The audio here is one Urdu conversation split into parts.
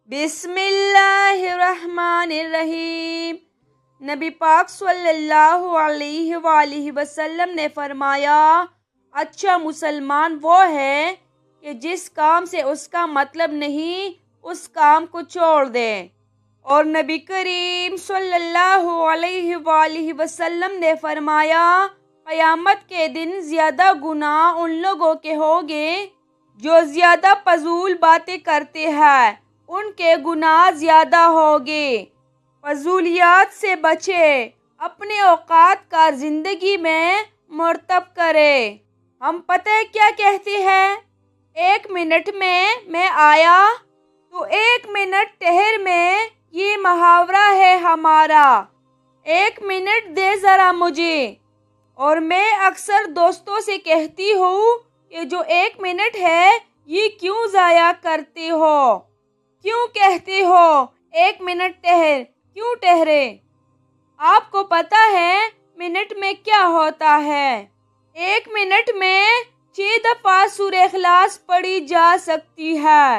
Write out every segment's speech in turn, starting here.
بسم اللہ الرحمن الرحیم۔ نبی پاک صلی اللہ علیہ وآلہ وسلم نے فرمایا، اچھا مسلمان وہ ہے کہ جس کام سے اس کا مطلب نہیں اس کام کو چھوڑ دے۔ اور نبی کریم صلی اللہ علیہ وآلہ وسلم نے فرمایا، قیامت کے دن زیادہ گناہ ان لوگوں کے ہوں گے جو زیادہ فضول باتیں کرتے ہیں، ان کے گناہ زیادہ ہوگے۔ فضولیات سے بچے، اپنے اوقات کا زندگی میں مرتب کرے۔ ہم پتہ کیا کہتے ہیں؟ 1 منٹ میں آیا تو 1 منٹ ٹھہر میں، یہ محاورہ ہے ہمارا۔ 1 منٹ دے ذرا مجھے۔ اور میں اکثر دوستوں سے کہتی ہوں کہ جو 1 منٹ ہے یہ کیوں ضائع کرتے ہو؟ کیوں کہتے ہو 1 منٹ ٹھہر؟ کیوں ٹھہرے؟ آپ کو پتا ہے منٹ میں کیا ہوتا ہے؟ 1 منٹ میں 6 دفعہ سورہ اخلاص پڑھی جا سکتی ہے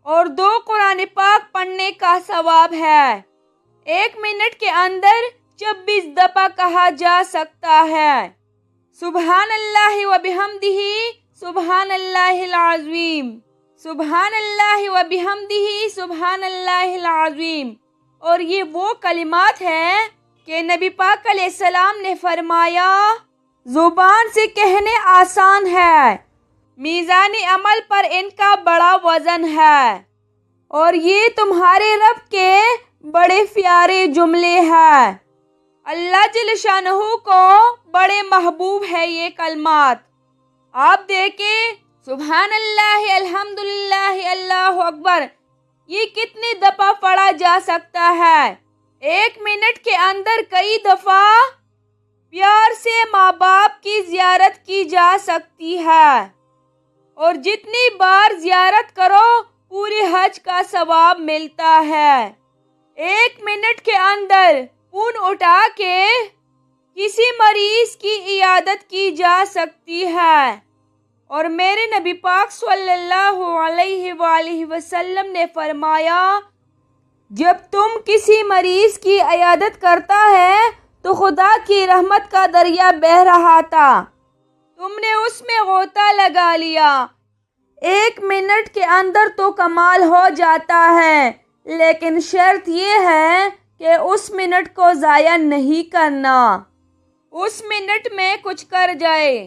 اور 2 قرآن پاک پڑھنے کا ثواب ہے۔ 1 منٹ کے اندر 26 دفعہ کہا جا سکتا ہے، سبحان اللہ و بحمدہ، سبحان اللہ العظیم، سبحان اللہ و بحمدہ، سبحان اللہ العظیم۔ اور یہ وہ کلمات ہیں کہ نبی پاک علیہ السلام نے فرمایا، زبان سے کہنے آسان ہے، میزان عمل پر ان کا بڑا وزن ہے، اور یہ تمہارے رب کے بڑے پیارے جملے ہیں۔ اللہ جل شانہ کو بڑے محبوب ہے یہ کلمات۔ آپ دیکھیں، سبحان اللہ، الحمدللہ، اللہ اکبر، یہ کتنی دفعہ پڑھا جا سکتا ہے؟ 1 منٹ کے اندر کئی دفعہ پیار سے ماں باپ کی زیارت کی جا سکتی ہے، اور جتنی بار زیارت کرو پورے حج کا ثواب ملتا ہے۔ 1 منٹ کے اندر فون اٹھا کے کسی مریض کی عیادت کی جا سکتی ہے، اور میرے نبی پاک صلی اللہ علیہ وآلہ وسلم نے فرمایا، جب تم کسی مریض کی عیادت کرتا ہے تو خدا کی رحمت کا دریا بہہ رہا تھا، تم نے اس میں غوطہ لگا لیا۔ 1 منٹ کے اندر تو کمال ہو جاتا ہے، لیکن شرط یہ ہے کہ اس منٹ کو ضائع نہیں کرنا، اس منٹ میں کچھ کر جائے۔